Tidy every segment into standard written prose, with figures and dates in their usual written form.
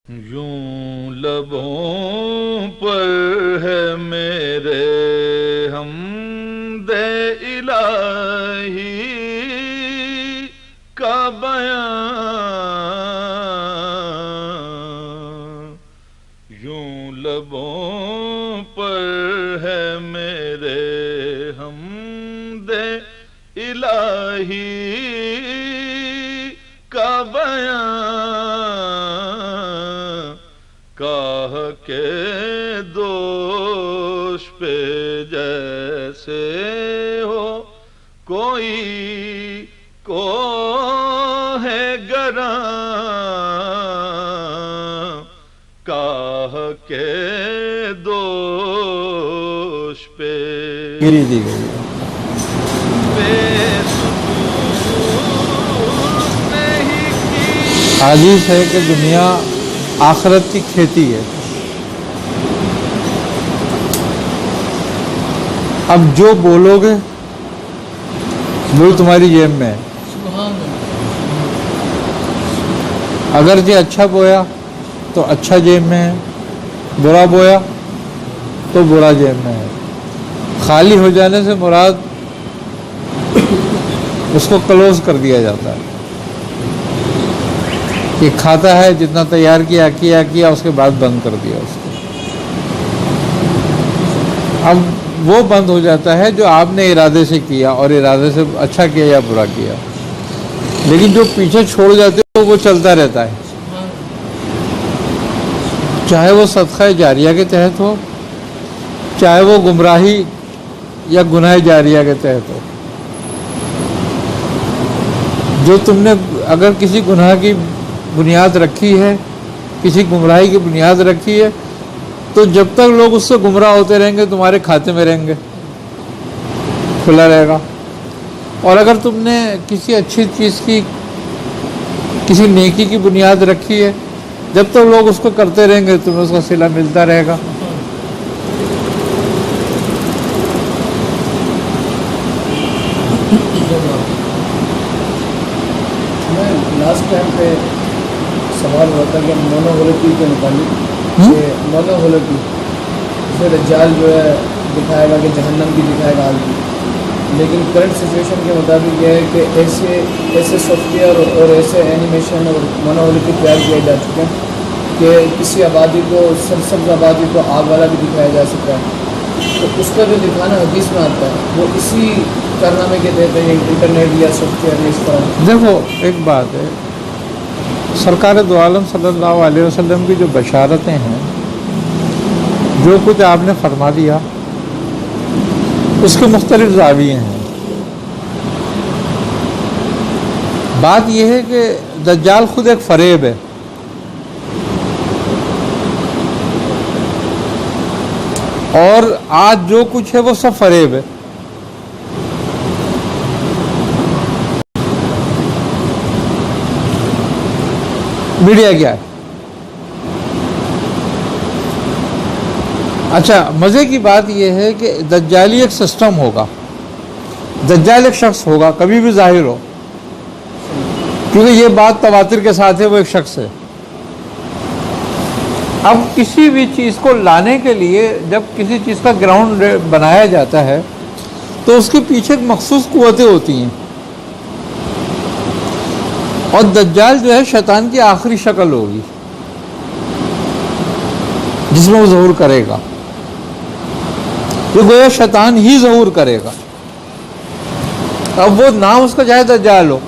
یوں لبوں پر ہے میرے حمد الہی کا بیان، یوں لبوں پر ہے میرے حمد الہی کا بیان، کاہ کے دوش پہ جیسے ہو کوئی کو ہے گراں، کاہ کے دوش پہ گری دی گئی حدیث ہے کہ دنیا آخرت کی کھیتی ہے۔ اب جو بولو گے وہی تمہاری جیب میں ہے۔ اگرچہ اچھا بویا تو اچھا جیب میں ہے، برا بویا تو برا جیب میں ہے۔ خالی ہو جانے سے مراد اس کو کلوز کر دیا جاتا ہے کہ کھاتا ہے جتنا تیار کیا اس کے بعد بند کر دیا اس کو۔ اب وہ بند ہو جاتا ہے جو آپ نے ارادے سے کیا، اور ارادے سے اچھا کیا یا برا کیا، لیکن جو پیچھے چھوڑ جاتے ہیں وہ چلتا رہتا ہے، چاہے وہ صدقہ جاریہ کے تحت ہو، چاہے وہ گمراہی یا گناہ جاریہ کے تحت ہو۔ جو تم نے اگر کسی گناہ کی بنیاد رکھی ہے، کسی گمراہی کی بنیاد رکھی ہے، تو جب تک لوگ اس سے گمراہ ہوتے رہیں گے تمہارے کھاتے میں رہیں گے، کھلا رہے گا۔ اور اگر تم نے کسی اچھی چیز کی، کسی نیکی کی بنیاد رکھی ہے، جب تک لوگ اس کو کرتے رہیں گے تمہیں اس کا صلہ ملتا رہے گا۔ لاسٹ ٹائم پہ سوال ہوتا کہ مونوہولوپی کے متعلق، کہ مونوہولوپی سے دجال جو ہے دکھائے گا کہ جہنم بھی دکھائے گا آگے، لیکن کرنٹ سچویشن کے مطابق یہ ہے کہ ایسے سافٹ ویئر اور ایسے اینیمیشن اور مونوہولوپی تیار کیے جا چکے ہیں کہ کسی آبادی کو، سرسبز آبادی کو آگ والا بھی دکھایا جا سکتا ہے۔ تو اس کا جو دکھانا حدیث میں آتا ہے وہ اسی کارنامے کے تحت ہے، انٹرنیٹ یا سافٹ ویئر اس طرح۔ دیکھو ایک بات ہے، سرکار دو عالم صلی اللہ علیہ وسلم کی جو بشارتیں ہیں، جو کچھ آپ نے فرما دیا، اس کے مختلف زاویے ہیں۔ بات یہ ہے کہ دجال خود ایک فریب ہے، اور آج جو کچھ ہے وہ سب فریب ہے۔ میڈیا کیا ہے؟ اچھا، مزے کی بات یہ ہے کہ دجالی ایک سسٹم ہوگا، دجال ایک شخص ہوگا، کبھی بھی ظاہر ہو، کیونکہ یہ بات تواتر کے ساتھ ہے، وہ ایک شخص ہے۔ اب کسی بھی چیز کو لانے کے لیے جب کسی چیز کا گراؤنڈ بنایا جاتا ہے تو اس کے پیچھے ایک مخصوص قوتیں ہوتی ہیں، اور دجال جو ہے شیطان کی آخری شکل ہوگی جس میں وہ ظہور کرے گا، یہ گویا شیطان ہی ظہور کرے گا۔ اب وہ نام اس کا چاہے دجال ہو،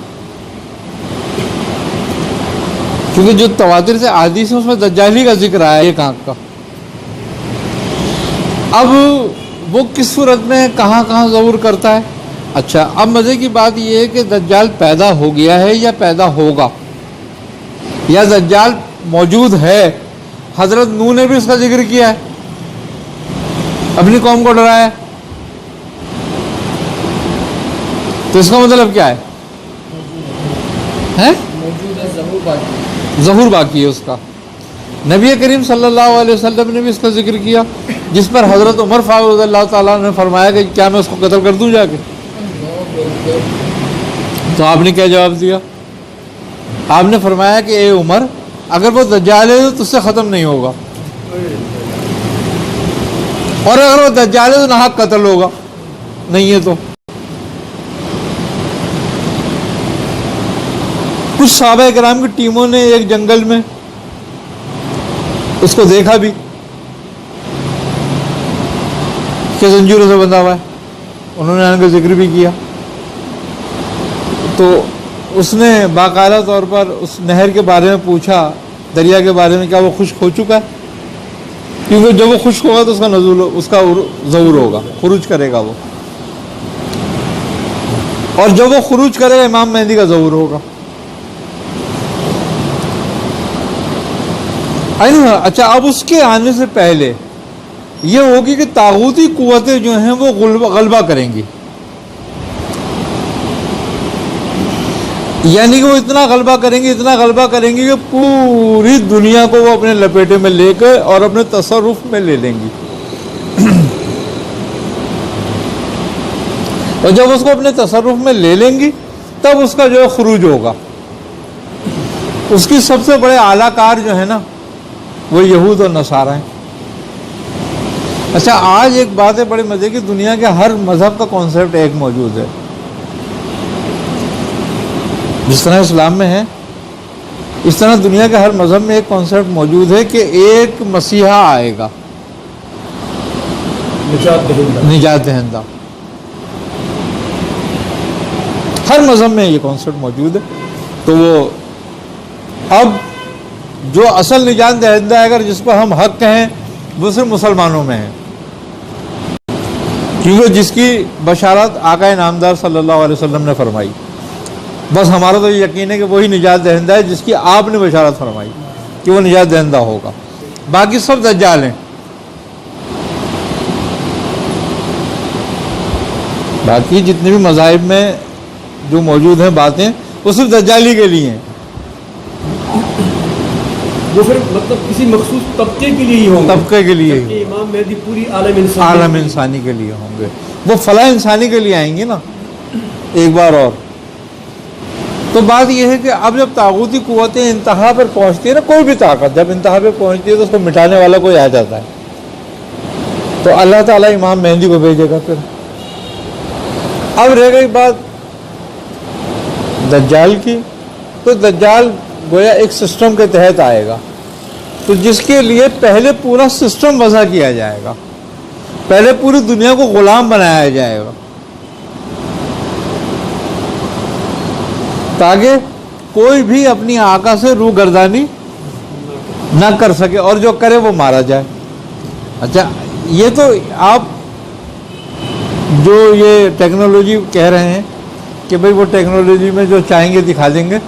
کیونکہ جو تواتر سے حدیث ہے اس میں دجالی کا ذکر آیا ہے ایک آنکھ کا۔ اب وہ کس صورت میں کہاں کہاں ظہور کرتا ہے؟ اچھا، اب مزے کی بات یہ ہے کہ دجال پیدا ہو گیا ہے یا پیدا ہوگا، یا دجال موجود ہے۔ حضرت نوح نے بھی اس کا ذکر کیا ہے، اپنی قوم کو ڈرایا ہے، تو اس کا مطلب کیا ہے؟ ظہور باقی ہے اس کا۔ نبی کریم صلی اللہ علیہ وسلم نے بھی اس کا ذکر کیا، جس پر حضرت عمر فاروق رضی اللہ تعالیٰ نے فرمایا کہ کیا میں اس کو قتل کر دوں جا کے؟ تو آپ نے کیا جواب دیا؟ آپ نے فرمایا کہ اے عمر، اگر وہ دجال ہے تو اس سے ختم نہیں ہوگا، اور اگر وہ دجال ہے تو ناحق قتل ہوگا، نہیں ہے تو۔ کچھ صحابہ کرام کی ٹیموں نے ایک جنگل میں اس کو دیکھا بھی کہ زنجیروں سے بندھا ہوا ہے، انہوں نے آنے کا ذکر بھی کیا، تو اس نے باقاعدہ طور پر اس نہر کے بارے میں پوچھا، دریا کے بارے میں، کیا وہ خشک ہو چکا ہے؟ کیونکہ جب وہ خشک ہوگا تو اس کا نزول، اس کا ظہور ہوگا، خروج کرے گا وہ، اور جب وہ خروج کرے گا امام مہدی کا ظہور ہوگا۔ اچھا، اب اس کے آنے سے پہلے یہ ہوگی کہ طاغوتی قوتیں جو ہیں وہ غلبہ کریں گی، یعنی کہ وہ اتنا غلبہ کریں گی، اتنا غلبہ کریں گی کہ پوری دنیا کو وہ اپنے لپیٹے میں لے کر اور اپنے تصرف میں لے لیں گی، اور جب اس کو اپنے تصرف میں لے لیں گی تب اس کا جو ہے خروج ہوگا۔ اس کی سب سے بڑے اعلیٰ کار جو ہے نا وہ یہود اور نصارہ ہیں۔ اچھا، آج ایک بات ہے بڑے مزے کی، دنیا کے ہر مذہب کا کانسیپٹ ایک موجود ہے، جس طرح اسلام میں ہے اس طرح دنیا کے ہر مذہب میں ایک کانسیپٹ موجود ہے کہ ایک مسیحا آئے گا، نجات دہندہ۔ ہر مذہب میں یہ کانسیپٹ موجود ہے، تو وہ اب جو اصل نجات دہندہ ہے اگر جس پر ہم حق کہیں وہ صرف مسلمانوں میں ہے، کیونکہ جس کی بشارت آقا نامدار صلی اللہ علیہ وسلم نے فرمائی، بس ہمارا تو یہ یقین ہے کہ وہی نجات دہندہ ہے جس کی آپ نے بشارت فرمائی کہ وہ نجات دہندہ ہوگا، باقی سب دجال ہیں۔ باقی جتنے بھی مذاہب میں جو موجود ہیں باتیں وہ صرف دجالی کے لیے ہیں، وہ پھر مطلب کسی مخصوص طبقے کے لیے ہی ہوں گے، طبقے کے لیے ہی، امام مہدی پوری عالم انسانی کے لیے ہوں گے، وہ فلاح انسانی کے لیے آئیں گے نا ایک بار اور۔ تو بات یہ ہے کہ اب جب طاغوتی قوتیں انتہا پر پہنچتی ہے نا، کوئی بھی طاقت جب انتہا پہ پہنچتی ہے تو اس کو مٹانے والا کوئی آ جاتا ہے، تو اللہ تعالیٰ امام مہدی کو بھیجے گا۔ پھر اب رہ گئی بات دجال کی، تو دجال گویا ایک سسٹم کے تحت آئے گا، تو جس کے لیے پہلے پورا سسٹم وضع کیا جائے گا، پہلے پوری دنیا کو غلام بنایا جائے گا تاکہ کوئی بھی اپنی آقا سے روح گردانی نہ کر سکے، اور جو کرے وہ مارا جائے۔ اچھا، یہ تو آپ جو یہ ٹیکنالوجی کہہ رہے ہیں کہ بھئی وہ ٹیکنالوجی میں جو چاہیں گے دکھا دیں گے،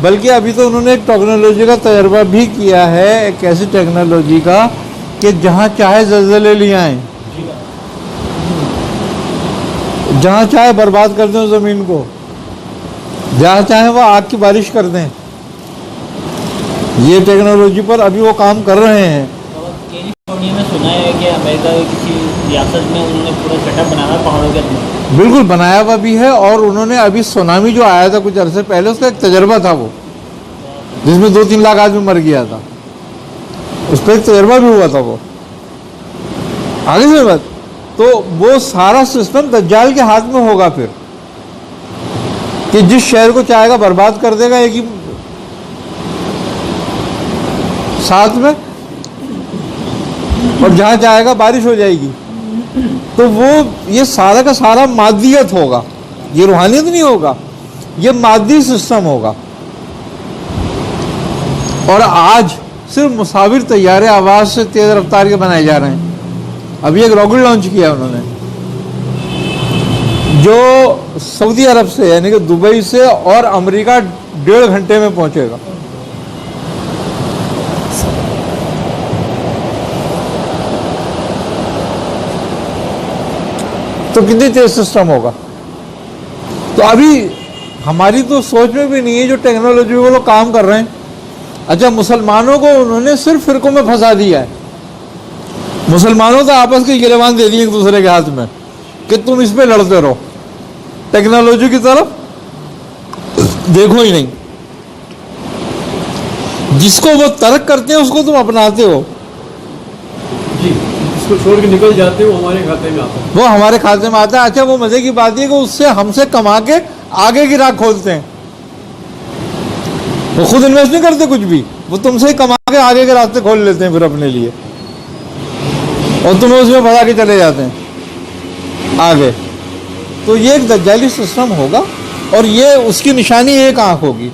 بلکہ ابھی تو انہوں نے ایک ٹیکنالوجی کا تجربہ بھی کیا ہے، ایک ایسی ٹیکنالوجی کا کہ جہاں چاہے زلزلے لے آئیں، جہاں چاہے برباد کر دیں زمین کو، جہاں چاہیں وہ آگ کی بارش کر دیں۔ یہ ٹیکنالوجی پر ابھی وہ کام کر رہے ہیں۔ کیلیفورنیا میں سنا ہے کہ امریکہ کی کسی ریاست میں انہوں نے پورا سیٹ اپ بنایا پہاڑوں کے اندر، بالکل بنایا ہوا بھی ہے، اور انہوں نے ابھی سونامی جو آیا تھا کچھ عرصے پہلے اس کا ایک تجربہ تھا وہ، جس میں 2-3 لاکھ آدمی مر گیا تھا، اس پہ ایک تجربہ بھی ہوا تھا وہ۔ آگے سے بات، تو وہ سارا سسٹم دجال کے ہاتھ میں ہوگا پھر، کہ جس شہر کو چاہے گا برباد کر دے گا ایک ہی ساتھ میں، اور جہاں چاہے گا بارش ہو جائے گی۔ تو وہ یہ سارا کا سارا مادیت ہوگا، یہ روحانیت نہیں ہوگا، یہ مادی سسٹم ہوگا۔ اور آج صرف مسافر طیارے آواز سے تیز رفتار کے بنائے جا رہے ہیں۔ ابھی ایک راکٹ لانچ کیا انہوں نے جو سعودی عرب سے یعنی کہ دبئی سے اور امریکہ 1.5 گھنٹے میں پہنچے گا۔ تو کتنی تیز سسٹم ہوگا۔ تو ابھی ہماری تو سوچ میں بھی نہیں ہے جو ٹیکنالوجی وہ لوگ کام کر رہے ہیں۔ اچھا، مسلمانوں کو انہوں نے صرف فرقوں میں پھنسا دیا ہے، مسلمانوں تو آپس کے گریبان دے دیے ایک دوسرے کے ہاتھ میں کہ تم اس پہ لڑتے رہو، ٹیکنالوجی کی طرف دیکھو ہی نہیں۔ جس کو وہ ترک کرتے ہیں اس کو تم اپناتے ہو. جی اس کو چھوڑ کے نکل جاتے ہیں وہ ہمارے کھاتے میں آتا ہے. وہ ہمارے کھاتے میں آتا ہے. اچھا وہ مزے کی بات یہ کہ اس سے ہم سے کما کے آگے کی راہ کھولتے ہیں. وہ خود انویسٹ نہیں کرتے کچھ بھی, وہ تم سے ہی کما کے آگے کے راستے کھول لیتے ہیں پھر اپنے لیے, اور تمہیں اس میں پھنسا کے چلے جاتے ہیں آگے. تو یہ ایک دجالی سسٹم ہوگا, اور یہ اس کی نشانی ایک آنکھ ہوگی.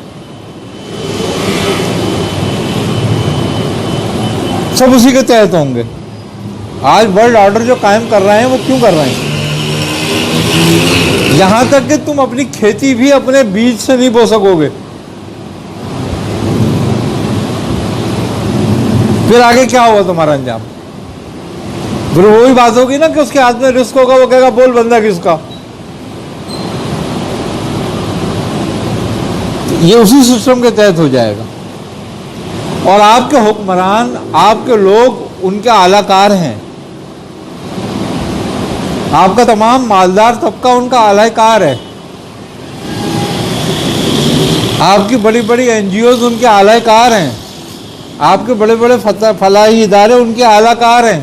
سب اسی کے تحت ہوں گے. آج ورلڈ آرڈر جو قائم کر رہے ہیں وہ کیوں کر رہے ہیں؟ یہاں تک کہ تم اپنی کھیتی بھی اپنے بیج سے نہیں بو سکو گے. پھر آگے کیا ہوگا تمہارا انجام؟ پھر وہی بات ہوگی نا کہ اس کے ہاتھ میں رزق ہوگا, وہ کہے گا بول بندہ کس کا. یہ اسی سسٹم کے تحت ہو جائے گا. اور آپ کے حکمران, آپ کے لوگ ان کے اعلی کار ہیں. آپ کا تمام مالدار طبقہ ان کا اعلی کار ہے. آپ کی بڑی بڑی این جی اوز ان کے اعلی کار ہیں. آپ کے بڑے بڑے فلاحی ادارے ان کے اعلی کار ہیں.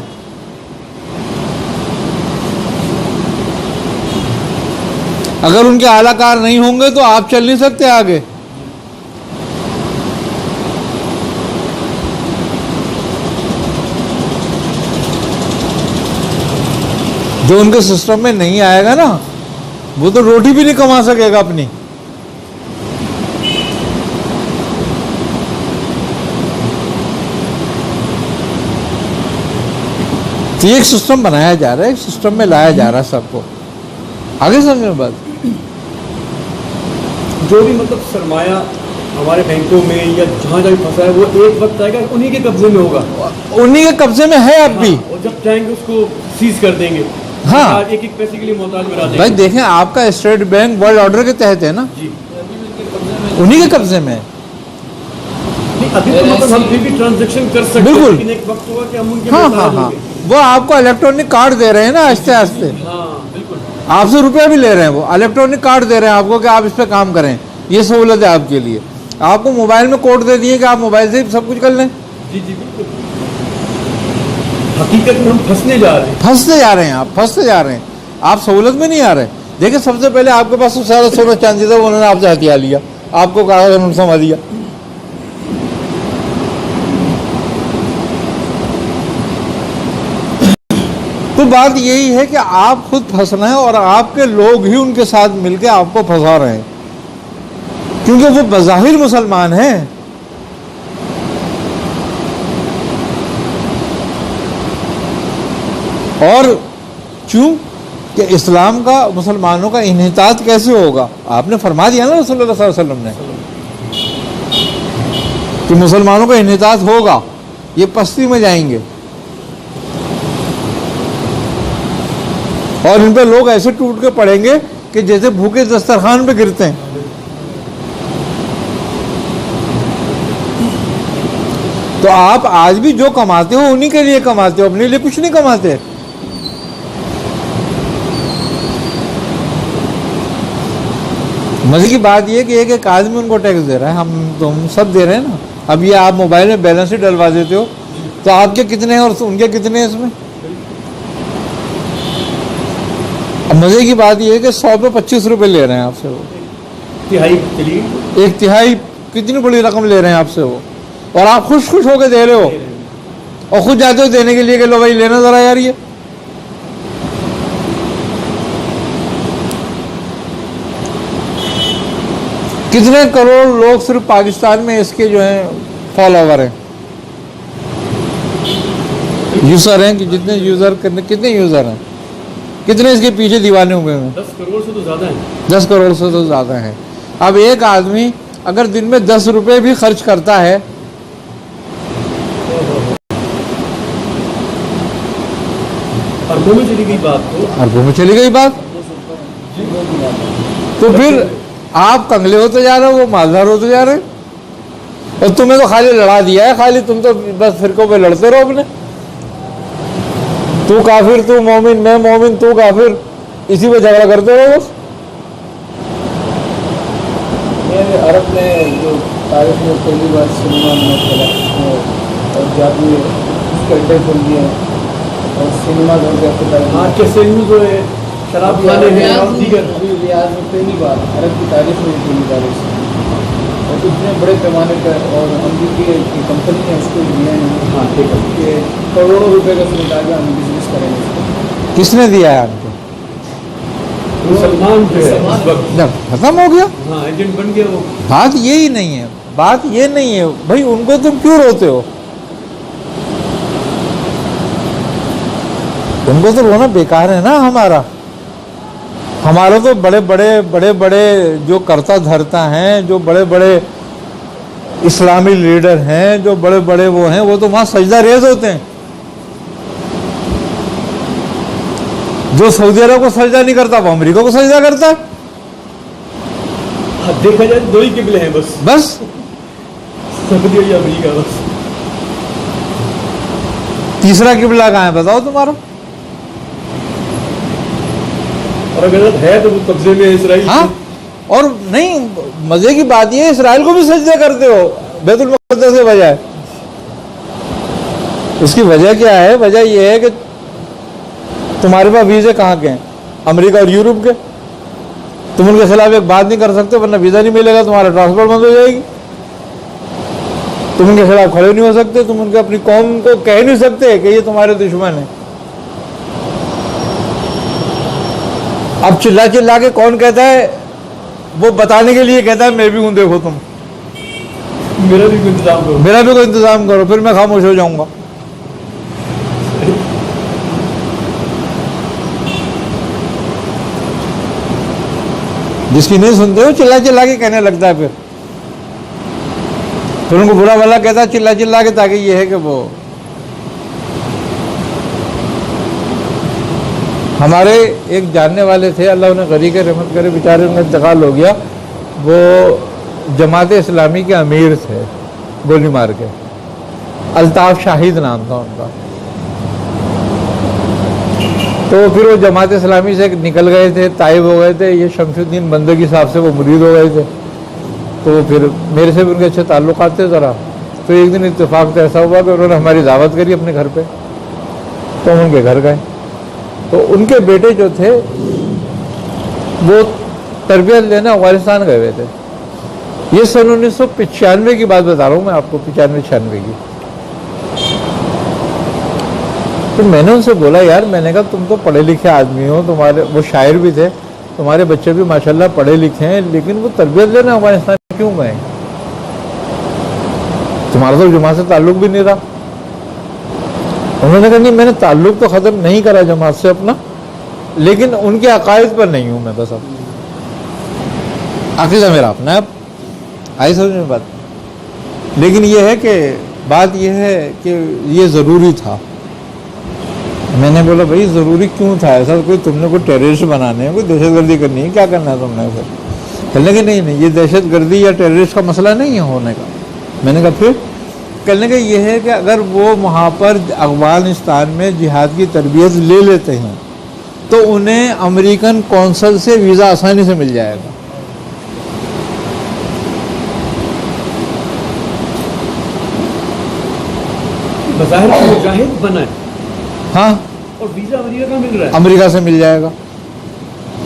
اگر ان کے اعلی کار نہیں ہوں گے تو آپ چل نہیں سکتے آگے. جو ان کے سسٹم میں نہیں آئے گا نا, وہ تو روٹی بھی نہیں کما سکے گا اپنی. تو ایک سسٹم بنایا جا رہا ہے, ایک سسٹم میں لایا جا رہا ہے سب کو. آگے سمجھیں بات. جو بھی مطلب سرمایہ ہمارے بینکوں میں یا جہاں جہاں پھنسا ہے وہ ایک وقت آئے گا انہی کے قبضے میں ہوگا. انہی کے قبضے میں ہے اب بھی. اور جب چاہیں گے اس کو سیز کر دیں گے. ہاں ایک ایک پیسے کے لیے محتاج بنا دیں گے. بھائی دیکھیں, آپ کا اسٹیٹ بینک ورلڈ آرڈر کے تحت ہے نا, جی انہی کے قبضے میں ہے. ابھی تو مطلب ہم پھر بھی ٹرانزیکشن کر سکتے ہیں, بالکل. لیکن ایک وقت ہوگا کہ ہم ان کے ہاں محتاج ہاں ہوں ہاں, گے. وہ آپ کو الیکٹرانک کارڈ دے رہے ہیں نا آہستہ آہستہ. ہاں بالکل. آپ سے روپیہ بھی لے رہے ہیں, وہ الیکٹرانک کارڈ دے رہے ہیں آپ کو کہ آپ اس پہ کام کریں. یہ سہولت ہے آپ کے لیے. آپ کو موبائل میں کوڈ دے دیے کہ آپ موبائل سے ہی سب کچھ کر لیں. جی جی بالکل. حقیقت میں ہم پھنسنے جا رہے ہیں. پھنستے جا رہے ہیں, آپ پھنستے جا رہے ہیں, آپ سہولت میں نہیں آ رہے. دیکھیں سب سے پہلے آپ کے پاس سارا سونا چاندی تھا, انہوں نے آپ سے ہتھیار لیا, آپ کو کہا انہوں نے سما دیا. تو بات یہی ہے کہ آپ خود پھنس رہے ہیں اور آپ کے لوگ ہی ان کے ساتھ مل کے آپ کو پھنسا رہے ہیں, کیونکہ وہ بظاہر مسلمان ہیں. اور چوں کہ اسلام کا مسلمانوں کا انحطاط کیسے ہوگا؟ آپ نے فرما دیا نا رسول اللہ صلی اللہ علیہ وسلم نے کہ مسلمانوں کا انحطاط ہوگا, یہ پستی میں جائیں گے. اور ان پہ لوگ ایسے ٹوٹ کے پڑیں گے کہ جیسے بھوکے دسترخوان پہ گرتے ہیں. تو آپ آج بھی جو کماتے ہو انہی کے لیے کماتے ہو, اپنے لیے کچھ نہیں کماتے. مزے کی بات یہ کہ ایک آدمی ان کو ٹیکس دے رہا ہے, ہم سب دے رہے ہیں نا. اب یہ آپ موبائل میں بیلنس ہی ڈلوا دیتے ہو تو آپ کے کتنے ہیں اور ان کے کتنے ہیں اس میں. اب مزے کی بات یہ ہے کہ 100 پہ 25 روپے لے رہے ہیں آپ سے وہ. ایک تہائی کتنی بڑی رقم لے رہے ہیں آپ سے وہ, اور آپ خوش ہو کے دے رہے ہو, اور خود جاتے ہو دینے کے لیے کہ لو بھائی لینا ذرا یار. یہ کتنے کروڑ لوگ صرف پاکستان میں اس کے جو ہیں فالوور ہیں, یوزر ہیں, کہ جتنے یوزر کتنے یوزر ہیں, کتنے اس کے پیچھے دیوانے ہوئے ہیں. 10 کروڑ سے تو زیادہ ہیں. 10 کروڑ سے تو زیادہ ہیں. اب ایک آدمی اگر دن میں 10 روپے بھی خرچ کرتا ہے اربوں میں چلی گئی بات, تو اربوں میں چلی گئی بات, تو پھر آپ کنگلے ہوتے جا رہے ہو, وہ مالدار ہوتے جا رہے ہیں. اور تمہیں تو خالی لڑا دیا ہے, خالی تم تو بس فرقوں پہ لڑتے رہو اپنے. تو کافر, تو مومن, میں مومن, تو کافر, اسی پہ جھگڑا کرتے رہو بس. عرب میں جو تاریخ میں پہلی بار سنیما میں چلا اور جادو اس کے اڈے کھول دیے اور سنیما گھر کے افتتاح آج کے سینما جو ہے شراب خانے ہیں اور دیگر ابھی ریاض میں پہلی بار عرب کی تاریخ میں پہلی بار اس اور اتنے بڑے پیمانے پر اور امریکی کی کمپنی نے اس کو دیا ہے ہاں ٹھیک ہے کہ کروڑوں روپے کا سمجھا کے ہم بزنس کریں گے اس کو. کس نے دیا ہے آپ کو؟ سلمان جو ہے اس وقت جب ختم ہو گیا. ہاں ایجنٹ بن گیا وہ. بات یہی نہیں ہے، بات یہ نہیں ہے بھائی ان کو تم کیوں روتے ہو؟ ان کو تو رونا بیکار ہے نا. ہمارا تو بڑے بڑے جو کرتا دھرتا ہیں، جو بڑے بڑے اسلامی لیڈر ہیں، جو بڑے بڑے وہ ہیں، وہ تو وہاں سجدہ ریز ہوتے ہیں. جو سعودی عرب کو سجدہ نہیں کرتا وہ امریکہ کو سجدہ کرتا ہے. دیکھا جائے تو دو ہی قبلے ہیں بس سعودی اور امریکہ بس. تیسرا قبلہ کہاں ہے بتاؤ تمہارا؟ اور اگر ہے تو وہ قبضے میں اسرائیل. ہاں اور نہیں، مزے کی بات یہ ہے اسرائیل کو بھی سجدہ کرتے ہو بیت المقدس سے بجائے. اس کی وجہ کیا ہے؟ وجہ یہ ہے کہ تمہارے پاس ویزے کہاں کے ہیں؟ امریکہ اور یورپ کے. تم ان کے خلاف ایک بات نہیں کر سکتے ورنہ ویزا نہیں ملے گا، تمہارا ٹرانسپورٹ بند ہو جائے گی. تم ان کے خلاف کھڑے نہیں ہو سکتے، تم ان کے اپنی قوم کو کہہ نہیں سکتے کہ یہ تمہارے دشمن ہیں. اب چلا کے کون کہتا ہے؟ وہ بتانے کے لیے کہتا ہے میں بھی ہوں، دیکھو تم میرا بھی کوئی انتظام کرو. میرا بھی کوئی انتظام کرو، پھر میں خاموش ہو جاؤں گا. جس کی نہیں سنتے ہو چلا کے کہنے لگتا ہے، پھر ان کو برا بھلا کہتا ہے چلا کے، تاکہ یہ ہے کہ وہ ہمارے ایک جاننے والے تھے، اللہ انہیں غریق رحمت کرے، بیچارے ان کا انتقال ہو گیا. وہ جماعت اسلامی کے امیر تھے گولی مار کے، الطاف شاہد نام تھا ان کا. تو پھر وہ جماعت اسلامی سے نکل گئے تھے، طائب ہو گئے تھے. یہ شمس الدین بندگی صاحب سے وہ مرید ہو گئے تھے. تو پھر میرے سے بھی ان کے اچھے تعلقات تھے ذرا. تو ایک دن اتفاق تو ایسا ہوا کہ انہوں نے ہماری دعوت کری اپنے گھر پہ، تو ہم ان کے گھر گئے. تو ان کے بیٹے جو تھے وہ تربیت لینے افغانستان گئے ہوئے تھے. یہ سن 1995 کی بات بتا رہا ہوں میں آپ کو، 95-96 کی. تو میں نے ان سے بولا یار، میں نے کہا تم تو پڑھے لکھے آدمی ہو، تمہارے وہ شاعر بھی تھے، تمہارے بچے بھی ماشاءاللہ پڑھے لکھے ہیں، لیکن وہ تربیت لینے افغانستان کیوں گئے؟ تمہارا تو جماعت سے تعلق بھی نہیں رہا. انہوں نے کہا نہیں، میں نے تعلق تو ختم نہیں کرا جماعت سے اپنا، لیکن ان کے عقائد پر نہیں ہوں میں بس. اب عقیدہ میرا اپنا ہے، اب آئی سمجھ میں بات. لیکن یہ ہے کہ بات یہ ہے کہ یہ ضروری تھا. میں نے بولا بھائی ضروری کیوں تھا ایسا؟ کوئی تم نے کوئی ٹیررسٹ بنانے ہیں، کوئی دہشت گردی کرنی ہے، کیا کرنا ہے تم نے؟ پھر کہنے کہ نہیں یہ دہشت گردی یا ٹیررسٹ کا مسئلہ نہیں ہے ہونے کا. میں نے کہا پھر؟ کہنے کا یہ ہے کہ اگر وہ وہاں پر افغانستان میں جہاد کی تربیت لے لیتے ہیں تو انہیں امریکن کونسل سے ویزا آسانی سے مل جائے گا. بظاہر مجاہد بنا ہے، ہاں، اور ویزا امریکہ کا مل رہا ہے. امریکہ سے مل جائے گا.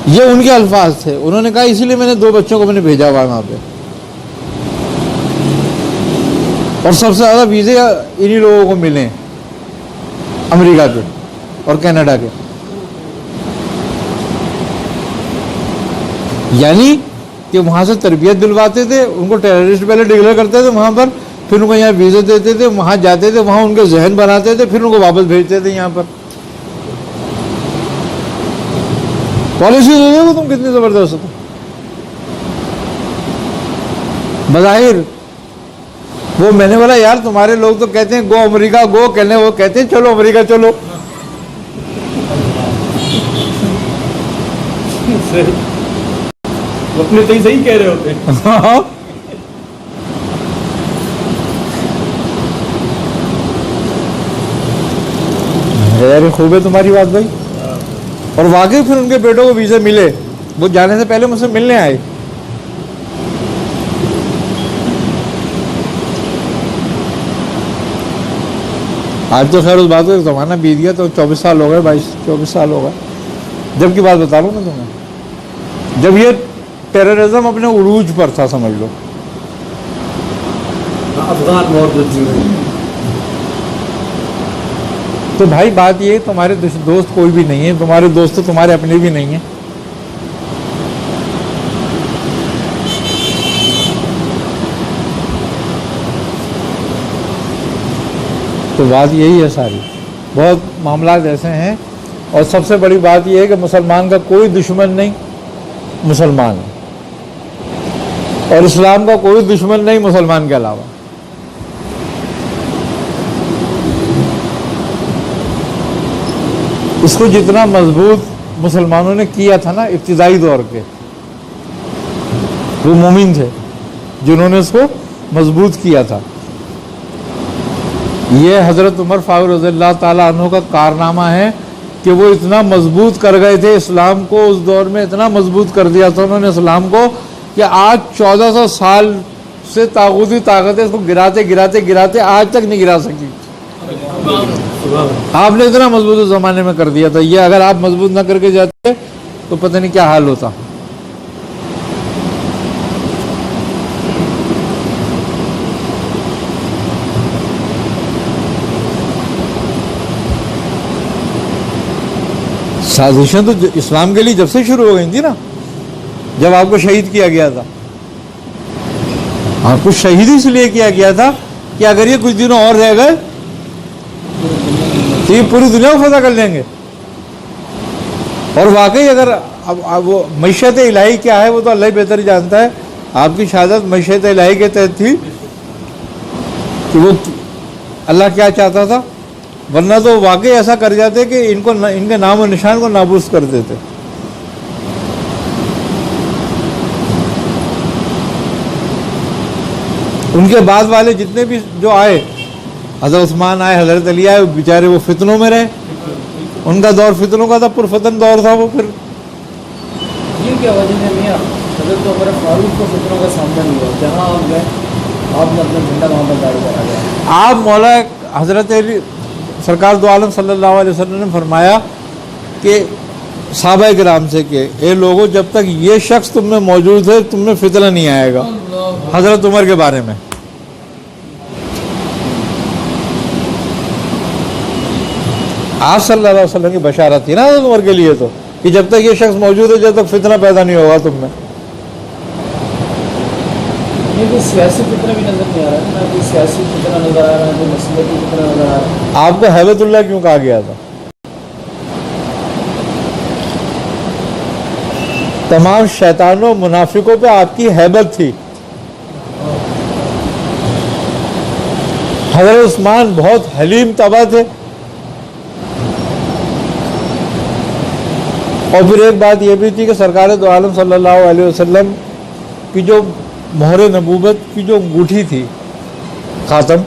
یہ ان کے الفاظ تھے. انہوں نے کہا اسی لیے میں نے 2 بچوں کو میں نے بھیجا ہوا وہاں پہ، اور سب سے زیادہ ویزے انہی لوگوں کو ملے امریکہ کے اور کینیڈا کے. یعنی کہ وہاں سے تربیت دلواتے تھے، ان کو ٹیررسٹ پہلے ڈکلیئر کرتے تھے وہاں پر، پھر ان کو یہاں ویزے دیتے تھے، وہاں جاتے تھے، وہاں ان کے ذہن بناتے تھے، پھر ان کو واپس بھیجتے تھے یہاں پر. پالیسی دیکھو تم کتنی زبردست ہو. بظاہر وہ میں نے بولا یار تمہارے لوگ تو کہتے ہیں گو امریکہ گو، کہنے وہ کہتے ہیں چلو امریکہ چلو. اپنے صحیح کہہ رہے ہوتے ہیں. یار خوب ہے تمہاری بات بھائی. اور واقعی پھر ان کے بیٹوں کو ویزے ملے. وہ جانے سے پہلے مجھ سے ملنے آئے. آج تو خیر اس بات کا زمانہ بیت گیا، تو 24 سال ہو گئے، 22-24 سال ہو گئے. جب کی بات بتا رہا ہوں میں تمہیں، جب یہ ٹیررزم اپنے عروج پر تھا، سمجھ لو. افغان وار جو تھی، تو بھائی بات یہ ہے، تمہارے دوست کوئی بھی نہیں ہے، تمہارے دوست تو تمہارے اپنے بھی نہیں ہیں. تو بات یہی ہے ساری. بہت معاملات ایسے ہیں. اور سب سے بڑی بات یہ ہے کہ مسلمان کا کوئی دشمن نہیں مسلمان ہے، اور اسلام کا کوئی دشمن نہیں مسلمان کے علاوہ. اس کو جتنا مضبوط مسلمانوں نے کیا تھا نا ابتدائی دور کے، وہ مومن تھے جنہوں نے اس کو مضبوط کیا تھا. یہ حضرت عمر فاروق رضی اللہ تعالیٰ عنہ کا کارنامہ ہے کہ وہ اتنا مضبوط کر گئے تھے اسلام کو. اس دور میں اتنا مضبوط کر دیا تھا انہوں نے اسلام کو کہ آج 1400 سال سے طاغوتی طاقتیں اس کو گراتے گراتے گراتے آج تک نہیں گرا سکی. آپ نے اتنا مضبوط اس زمانے میں کر دیا تھا. یہ اگر آپ مضبوط نہ کر کے جاتے تو پتہ نہیں کیا حال ہوتا. سازشیں تو اسلام کے لیے جب سے شروع ہو گئی تھی نا، جب آپ کو شہید کیا گیا تھا. آپ کو شہید اس لیے کیا گیا تھا کہ اگر یہ کچھ دنوں اور رہ گئے تو یہ پوری دنیا کو فتح کر لیں گے. اور واقعی اگر اب وہ معیشت الہی کیا ہے وہ تو اللہ ہی بہتر جانتا ہے. آپ کی شہادت معیشت الہی کے تحت تھی کہ وہ اللہ کیا چاہتا تھا، ورنہ تو واقعی ایسا کر جاتے کہ ان کے نام و نشان کو نابود کر دیتے. ان کے بعد والے جتنے بھی جو آئے، حضرت عثمان آئے، حضرت علی آئے، بیچارے وہ فتنوں میں رہے. ان کا دور فتنوں کا تھا، پرفتن دور تھا وہ. پھر یہ کیا وجہ ہے میاں حضرت عمر فاروق کو فتنوں کا سامنا نہیں ہوا؟ جہاں آپ گئے آپ نے اپنا جھنڈا وہاں پر داڑھی کرا دیا. آپ مولا حضرت علی سرکار دو عالم صلی اللہ علیہ وسلم نے فرمایا کہ صحابہ کرام سے کہ اے لوگوں، جب تک یہ شخص تم میں موجود ہے تم میں فتنہ نہیں آئے گا. حضرت عمر کے بارے میں آپ صلی اللہ علیہ وسلم کی بشارت تھی نا حضرت عمر کے لیے تو، کہ جب تک یہ شخص موجود ہے جب تک فتنہ پیدا نہیں ہوگا تم میں. یہ کوئی سیاسی فتنہ بھی نظر نہیں آ رہا ہے، نہ کوئی سیاسی فتنہ نظر آ رہا ہے، کوئی مسلکی فتنہ نظر آ رہا ہے. آپ کو ہیبت اللہ کیوں کہا گیا تھا؟ تمام شیطانوں منافقوں پہ آپ کی ہیبت تھی. حضرت عثمان بہت حلیم طبع تھے. اور پھر ایک بات یہ بھی تھی کہ سرکار دو عالم صلی اللہ علیہ وسلم کی جو مہر نبوت کی جو انگوٹھی تھی، خاتم،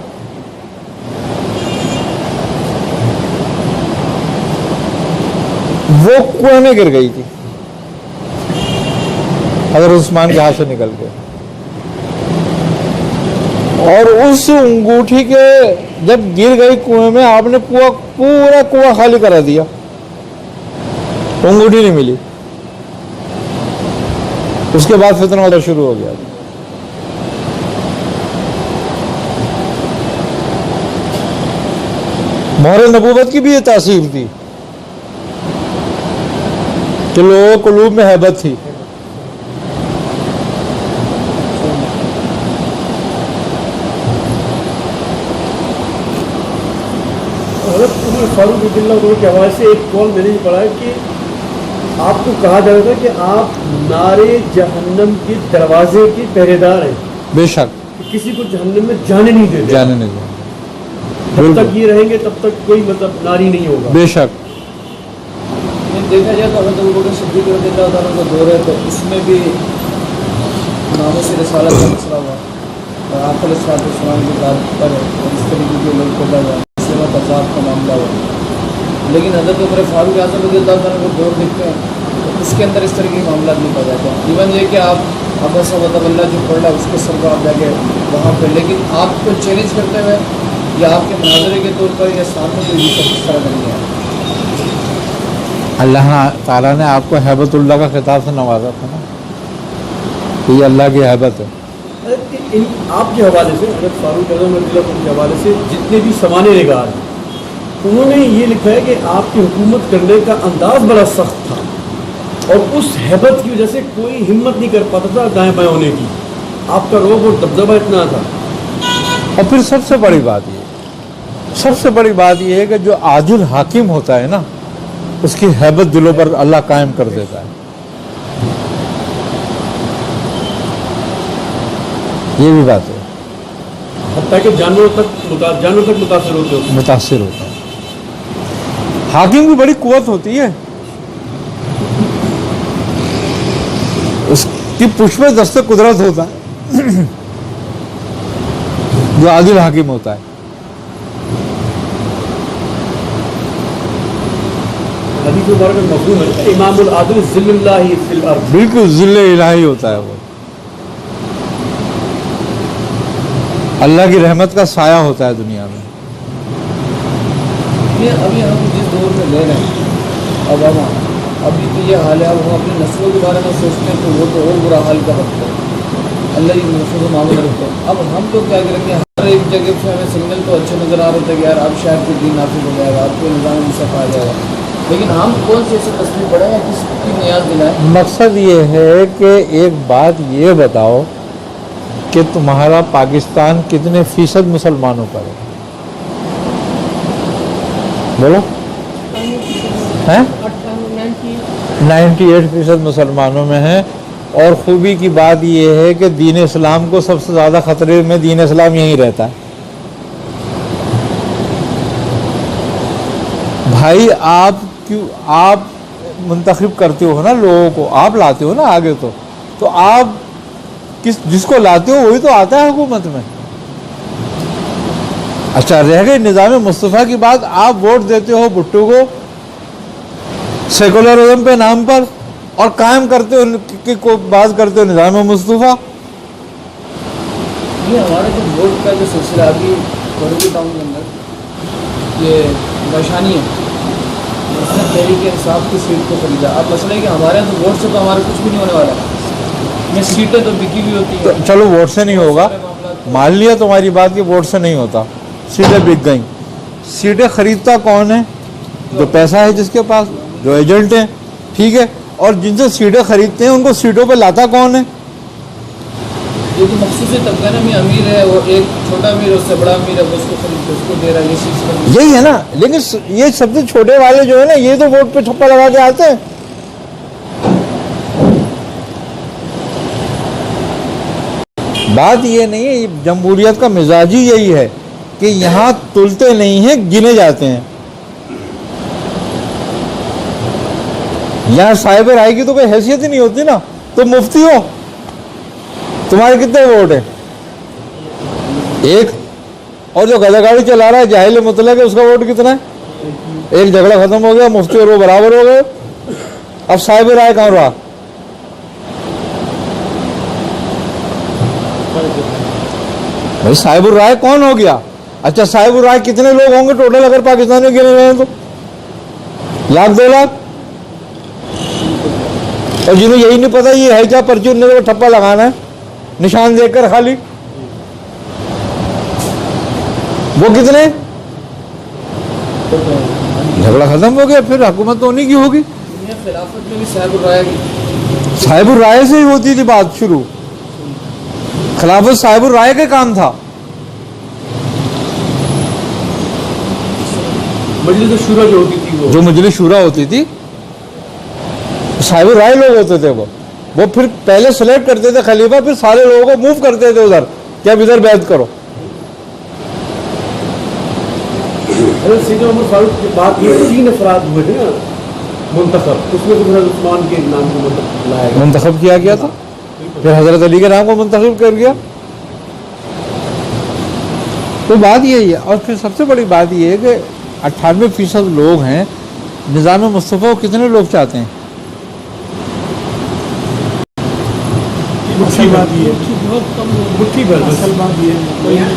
وہ کنویں میں گر گئی تھی حضرت عثمان کے ہاتھ سے نکل کے. اور اس انگوٹھی کے جب گر گئی کنویں میں، آپ نے پورا کنواں خالی کرا دیا، انگوٹھی نہیں ملی. اس کے بعد فتنہ ہونا شروع ہو گیا. مہر نبوت کی بھی یہ تاثیر تھی کہ لوگوں کے قلوب میں ہیبت تھی. حضرت عمر فاروق رضی اللہ عنہ کے حوالے سے ایک قول میں نے یہ پڑھا ہے کہ آپ کو کہا جاتا تھا کہ آپ نارے جہنم کے دروازے کے پہرے دار ہیں. بے شک، کسی کو جہنم میں جانے نہیں دیتے. جانے نہیں دیں. جب تک یہ رہیں گے تب تک کوئی مطلب ناری نہیں ہوگا. بے شک. دیکھا جائے تو حضرت ابوبکر صدیق رضی اللہ تعالیٰ کا دور ہے، تو اس میں بھی ناموس رسالت کا مسئلہ ہوا اور آپ علیہ السلام کی بات پر اس طریقے کے لوگ پیدا ہوا، اسلام فساد کا معاملہ ہوا. لیکن حضرت عمر فاروق اعظم رضی اللہ تعالیٰ کو دور دیکھتے ہیں تو اس کے اندر اس طرح کے معاملات نہیں پایا جاتے ہیں. ایون یہ کہ آپ ابا صاحب اللہ جو پڑھ رہا ہے اس کے سر کو آپ جا کے وہاں پہ، لیکن آپ کو چیلنج کرتے ہوئے یا آپ کے مناظرے کے طور پر یا سامنے کوئی بھی شخص اس طرح نہیں ہے؟ اللہ تعالیٰ نے آپ کو ہیبت اللہ کا خطاب سے نوازا تھا نا، کہ یہ اللہ کی ہیبت ہے۔ آپ کے حوالے سے حضرت فاروق اعظم رضی اللہ عنہ کے حوالے سے جتنے بھی سوانح نگار ہیں انہوں نے یہ لکھا ہے کہ آپ کی حکومت کرنے کا انداز بڑا سخت تھا اور اس ہیبت کی وجہ سے کوئی ہمت نہیں کر پاتا تھا دائیں بائیں ہونے کی، آپ کا رعب اور دبدبہ اتنا تھا۔ اور پھر سب سے بڑی بات یہ ہے کہ جو عادل حاکم ہوتا ہے نا، اس کی ہیبت دلوں پر اللہ قائم کر دیتا ہے۔ یہ بھی بات ہے، حتیٰ کہ جانوروں تک متاثر ہوتا ہے۔ حاکم کی بڑی قوت ہوتی ہے، اس کی پشت میں دست قدرت ہوتا ہے جو عادل حاکم ہوتا ہے۔ حدیث مبارک میں مفہوم ہے امام العادل ذل اللہ فی الارض، بالکل ذل الہی ہوتا ہے، وہ اللہ کی رحمت کا سایہ ہوتا ہے دنیا میں۔ یہ ابھی ہم جس دور میں لے رہے ہیں اب ہم ابھی تو یہ حال ہے، اب ہم اپنی نسلوں کے بارے میں سوچتے ہیں تو وہ تو اور برا حال کا وقت ہے، اللہ کی نسلوں سے معاملہ رکھتے ہیں۔ اب ہم تو کیا کریں گے، ہر ایک جگہ سے ہمیں سگنل تو اچھے نظر آ رہے تھے کہ یار اب شاید کوئی دین نافذ ہو جائے گا، اب کوئی نظام مصف آ جائے گا، لیکن ہم کون سے ایسے تصویر پڑھیں یا کس کی نیاز دلائیں؟ مقصد یہ ہے کہ ایک بات یہ بتاؤ کہ تمہارا پاکستان کتنے فیصد مسلمانوں پر ہے؟ بولو، ہیں 98% مسلمانوں میں ہیں۔ اور خوبی کی بات یہ ہے کہ دین اسلام کو سب سے زیادہ خطرے میں دین اسلام یہیں رہتا ہے۔ بھائی آپ منتخب کرتے ہو نا لوگوں کو، آپ لاتے ہو نا آگے، تو آپ جس کو لاتے ہو وہی تو آتا ہے حکومت میں۔ اچھا رہ گئی نظام مصطفیٰ کی بات، آپ ووٹ دیتے ہو بھٹو کو سیکولرزم پہ نام پر اور قائم کرتے ہو کو بات کرتے ہو نظام مصطفیٰ۔ یہ ہمارے جو ووٹ کا جو سلسلہ ابھی بروی ٹاؤن کے اندر یہ بشانی ہے، اس نے تحریک انصاف کی سیٹ کو خریدا۔ اب مسئلہ ہے کہ ہمارے یہاں تو ووٹ سے تو ہمارا کچھ بھی نہیں ہونے والا، یہ سیٹیں تو بکی ہوئی ہوتی ہیں۔ چلو ووٹ سے نہیں ہوگا، مان لیا تمہاری بات کہ ووٹ سے نہیں ہوتا، سیٹیں بک گئیں۔ سیٹیں خریدتا کون ہے؟ جو پیسہ ہے جس کے پاس، جو ایجنٹ ہیں، ٹھیک ہے۔ اور جن سے سیٹیں خریدتے ہیں ان کو سیٹوں پہ لاتا کون ہے؟ یہ تو مخصوص طبقہ نا، میں امیر ہے وہ ایک چھوٹا امیر ہے، اس سے بڑا امیر ہے وہ اس کو خرید کے اس کو دے رہا ہے، یہ چیز یہی ہے نا۔ لیکن یہ سب سے چھوٹے والے جو ہے نا، یہ تو ووٹ پہ چھپا لگا کے آتے ہیں۔ بات یہ نہیں ہے، جمہوریت کا مزاج ہی یہی ہے کہ یہاں تلتے نہیں ہیں، گنے جاتے ہیں۔ یہاں صاحب رائے کی تو کوئی حیثیت ہی نہیں ہوتی نا، تم مفتی ہو، تمہارے کتنے ووٹ ہیں؟ ایک۔ اور جو گدا گاڑی چلا رہا ہے جاہل مطلق ہے، اس کا ووٹ کتنا ہے؟ ایک۔ جھگڑا ختم ہو گیا، مفتی اور وہ برابر ہو گئے، اب صاحب رائے کہاں رہا؟ بھائی صاحب الرائے کون ہو گیا؟ اچھا صاحب الرائے کتنے لوگ ہوں گے ٹوٹل اگر پاکستان میں گنے ہوئے ہیں تو؟ لاکھ 2 لاکھ؟ اور جنہیں یہی نہیں پتا یہ ہے کیا، پرچی انہیں کو ٹھپا لگانا ہے نشان دیکھ کر خالی، وہ کتنے؟ جھگڑا ختم ہو گیا، پھر حکومت تو انہیں کی ہوگی۔ خلافت میں بھی صاحب الرائے کی، صاحب الرائے سے ہی ہوتی تھی بات شروع، خلافت صاحب الرائے کا کام تھا۔ مجلس شورا جو ہوتی تھی، جو مجلس شورا ہوتی تھی صاحب الرائے لوگ ہوتے تھے، وہ پھر پہلے سلیکٹ کرتے تھے خلیفہ، پھر سارے لوگوں کو موو کرتے تھے ادھر کہ اب ادھر بیعت کرو۔ سیدنا عمر فاروق کی بات یہ 3 افراد ہوئے تھے نا منتخب، اس میں حضرت عثمان کے نام کو منتخب کیا گیا تھا، پھر حضرت علی کے نام کو منتخب کر گیا۔ تو بات یہی ہے۔ اور پھر سب سے بڑی بات یہ ہے کہ 98% لوگ ہیں، نظام مصطفیٰ کو کتنے لوگ چاہتے ہیں؟ اصل بات یہ ہے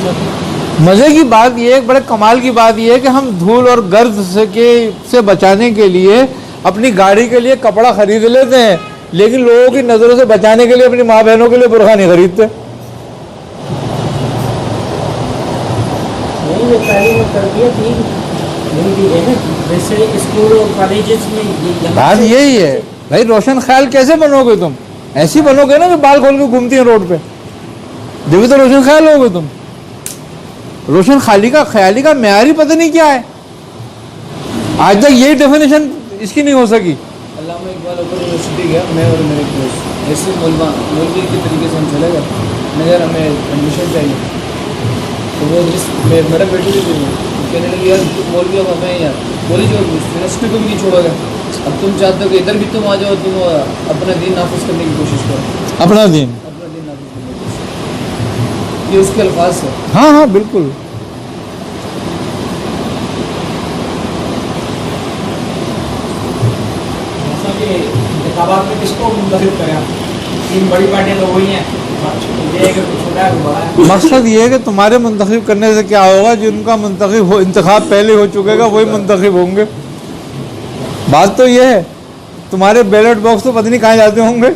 مزے کی بات یہ ہے, بڑے کمال کی بات یہ ہے کہ ہم دھول اور گرد سے بچانے کے لیے اپنی گاڑی کے لیے کپڑا خرید لیتے ہیں, لیکن لوگوں کی نظروں سے بچانے کے لیے اپنی ماں بہنوں کے لیے برقع نہیں خریدتے. نہیں, یہ تعلیم و تربیت ہی ملتی ہے نا, ویسے اسکول اور کالجز میں بات یہی ہے بھائی. روشن خیال کیسے بنو گے تم؟ ایسی بنو گے نا کہ بال کھول کے گھومتی ہیں روڈ پہ, جبھی تو روشن خیال ہو گے تم. روشن خیالی کا معیار ہی پتہ نہیں کیا ہے. آج تک یہی ڈیفینیشن اس کی نہیں ہو سکی. علامہ اقبال اوپر یونیورسٹی گیا, میں اور میرے دوست ایسے مولوی کے طریقے سے ہم چلے گئے, مگر ہمیں ایڈمیشن چاہیے. تو وہ میڈم بیٹھی تھی, کہنے لگی یار مولوی اب ہمیں یار بولی جو یونیورسٹی کو بھی نہیں چھوڑو گے, اب تم چاہتے ہو کہ ادھر بھی تم آ جاؤ, تم اپنا دین نافذ کرنے کی کوشش کرو. اپنا دین نافذ کرنے کی کوشش, یہ اس کے الفاظ ہے. ہاں ہاں بالکل. انتخابات میں کس کو منتخب کریں؟ تین بڑی پارٹیاں تو وہی ہیں, مقصد یہ ہے کہ تمہارے منتخب کرنے سے کیا ہوگا, جن کا منتخب انتخاب پہلے ہو چکے گا وہی منتخب ہوں گے. بات تو یہ ہے, تمہارے بیلٹ باکس تو پتہ نہیں کہاں جاتے ہوں گے.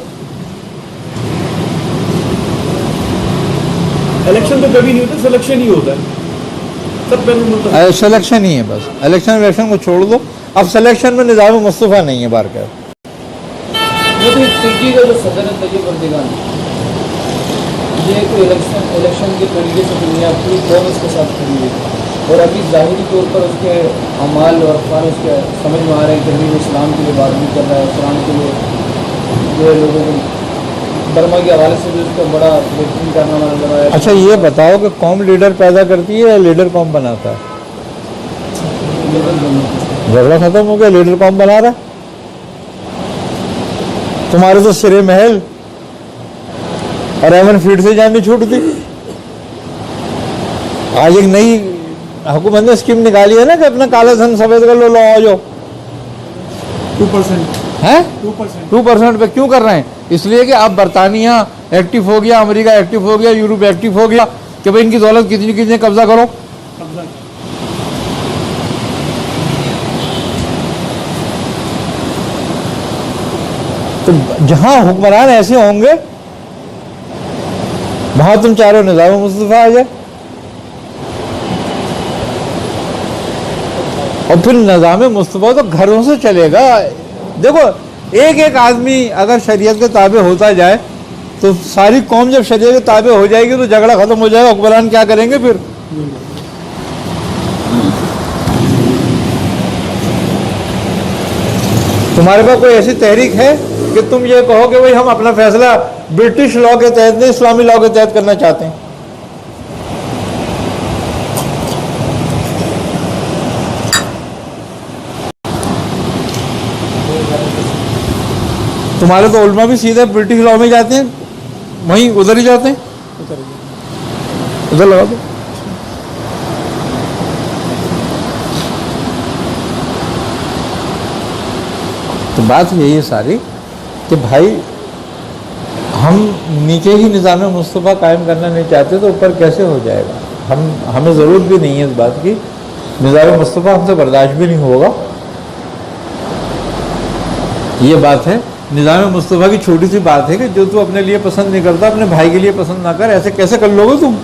الیکشن تو کبھی نہیں ہوتا, سلیکشن ہی ہوتا ہے. سب پہلے سلیکشن ہی ہے بس. الیکشن کو چھوڑ دو. اب سلیکشن میں نظام مصطفیٰ نہیں ہے بار کا. وہ تو ترکی کا جو صدر ہے طیب اردگان, یہ کوئی الیکشن کے طریقے سے دنیا پوری قوم اس کے ساتھ کھڑی ہوئی, اور ابھی ظاہری طور پر اس کے اعمال اور افعال اس کے سمجھ میں آ رہے ہیں کہ ابھی وہ اسلام کے لیے بات نہیں کر رہا ہے, اسلام کے لیے جو ہے لوگوں کو برما کے حوالے سے بھی اس کا بڑا بہترین کارنامہ نظر آیا. اچھا یہ بتاؤ کہ قوم لیڈر پیدا کرتی ہے یا لیڈر قوم بناتا ہے؟ جھگڑا ختم ہو گیا, لیڈر قوم بنا رہا ہے. تمہارے تو سرے محل اور ایون فیڈ سے جان نہیں چھوٹتی. آج ایک نئی حکومت نے اسکیم نکالی ہے نا کہ اپنا کالا دھن سفید کر لو, آ جاؤ. 2% ہے 2% پہ کیوں کر رہے ہیں؟ اس لیے کہ اب برطانیہ ایکٹیو ہو گیا, امریکہ ایکٹیو ہو گیا, یورپ ایکٹیو ہو گیا کہ بھائی ان کی دولت کتنی قبضہ کرو. تو جہاں حکمران ایسے ہوں گے وہاں تم چاروں نظام مصطفیٰ آ جائے. اور پھر نظام مصطفیٰ تو گھروں سے چلے گا. دیکھو ایک آدمی اگر شریعت کے تابع ہوتا جائے تو ساری قوم جب شریعت کے تابع ہو جائے گی تو جھگڑا ختم ہو جائے گا. حکمران کیا کریں گے پھر؟ تمہارے پاس کوئی ایسی تحریک ہے کہ تم یہ کہو کہ بھائی ہم اپنا فیصلہ برٹش لا کے تحت نہیں, اسلامی لا کے تحت کرنا چاہتے ہیں؟ تمہارے تو علماء بھی سیدھے برٹش لا میں جاتے ہیں, وہیں ادھر ہی جاتے ہیں. ادھر لگا دو. تو بات یہی ہے ساری کہ بھائی ہم نیچے ہی نظام مصطفیٰ قائم کرنا نہیں چاہتے تو اوپر کیسے ہو جائے گا؟ ہمیں ضرورت بھی نہیں ہے اس بات کی. نظام مصطفیٰ ہم سے برداشت بھی نہیں ہوگا. یہ بات ہے. نظام مصطفیٰ کی چھوٹی سی بات ہے کہ جو تو اپنے لیے پسند نہیں کرتا اپنے بھائی کے لیے پسند نہ کر. ایسے کیسے کر لو گے تم؟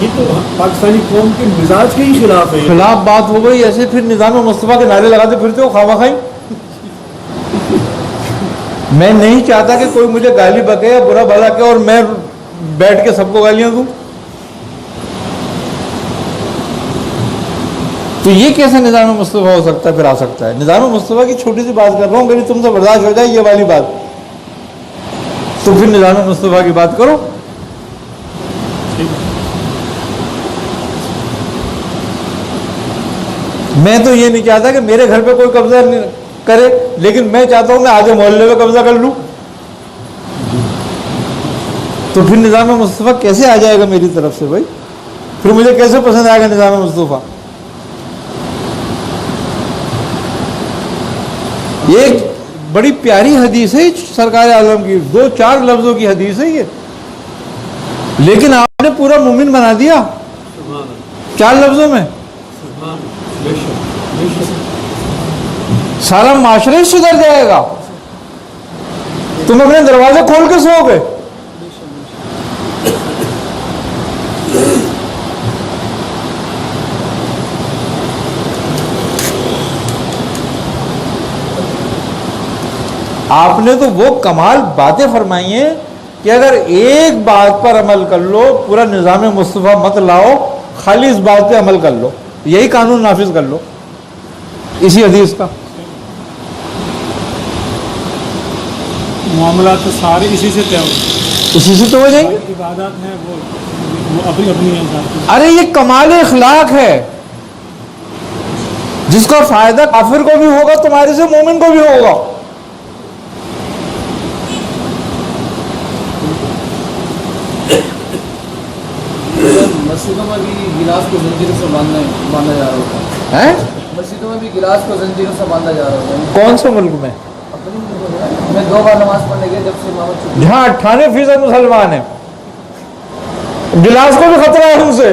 یہ تو پاکستانی قوم کے مزاج کے ہی خلاف ہے. خلاف بات ہو گئی. ایسے پھر نظام مصطفیٰ کے نعرے لگاتے پھرتے ہو خواہ مخواہ. میں نہیں چاہتا کہ کوئی مجھے گالی بکے یا برا بھلا کہ اور میں بیٹھ کے سب کو گالیاں دوں. تو یہ کیسا نظام مصطفیٰ ہو سکتا ہے؟ پھر آ سکتا ہے. نظام مصطفیٰ کی چھوٹی سی بات کر رہا ہوں, میری تم سے برداشت ہو جائے یہ والی بات, تو پھر نظام مصطفیٰ کی بات کرو. میں تو یہ نہیں چاہتا کہ میرے گھر پہ کوئی قبضہ کرے, لیکن میں چاہتا ہوں میں آگے محلے میں قبضہ کر لوں. تو پھر نظام مصطفیٰ کیسے آ جائے گا میری طرف سے بھائی؟ پھر مجھے کیسے پسند آئے گا نظام مصطفیٰ؟ ایک بڑی پیاری حدیث ہے سرکار عالم کی, 2-4 لفظوں کی حدیث ہے یہ. لیکن آپ نے پورا مومن بنا دیا 4 لفظوں میں. سارا معاشرہ سدھر جائے گا. تم اپنے دروازے کھول کے سو گے. آپ نے تو وہ کمال باتیں فرمائی ہیں کہ اگر ایک بات پر عمل کر لو پورا نظام مصطفیٰ مت لاؤ، خالی اس بات پہ عمل کر لو، یہی قانون نافذ کر لو اسی حدیث کا. معاملات تو سارے اسی سے طے ہوتے اسی سے تو ہو جائیں گے. عبادات ہیں وہ اپنی اپنی ہیں. ارے یہ کمال اخلاق ہے جس کا فائدہ کافر کو بھی ہوگا، تمہارے سے مومن کو بھی ہوگا. مسجدوں میں بھی گلاس کو زنجیروں سے باندھا جا رہا ہوتا ہیں؟ مسجدوں میں بھی گلاس کو زنجیروں سے باندھا جا رہا ہوتا ہے. کون سے ملک میں؟ میں 2 بار نماز پڑھنے گیا جب سے امامت چھوٹی. جہاں 98% مسلمان ہیں، گلاس کو بھی خطرہ ہے ان سے.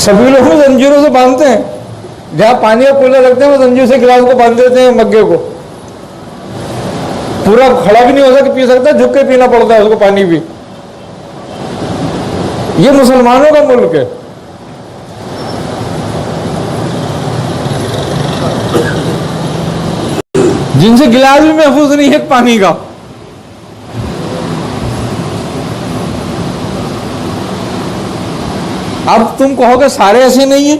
سبھی لوگ زنجیروں سے باندھتے ہیں. جہاں پانی کا کولر رکھتے ہیں وہ زنجیر سے گلاس کو باندھ دیتے ہیں، مگے کو. پورا کھڑا بھی نہیں ہو سکتا پی سکتا، جھک کے پینا پڑتا ہے اس کو پانی بھی. یہ مسلمانوں کا ملک ہے. جن سے گلاس بھی محفوظ نہیں ہے پانی کا. اب تم کہو کہ سارے ایسے نہیں ہیں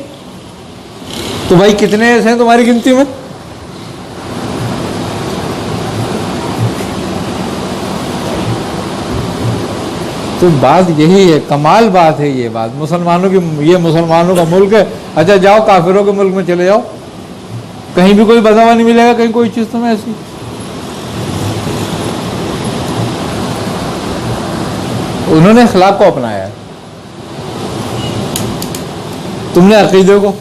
تو بھائی کتنے ایسے ہیں تمہاری گنتی میں؟ تو بات یہی ہے، کمال بات ہے یہ بات. مسلمانوں کی، یہ مسلمانوں کا ملک ہے. اچھا جاؤ کافروں کے ملک میں چلے جاؤ، کہیں بھی کوئی بدعا نہیں ملے گا، کہیں کوئی چیز تمہیں ایسی. انہوں نے اخلاق کو اپنایا ہے، تم نے عقیدے کو.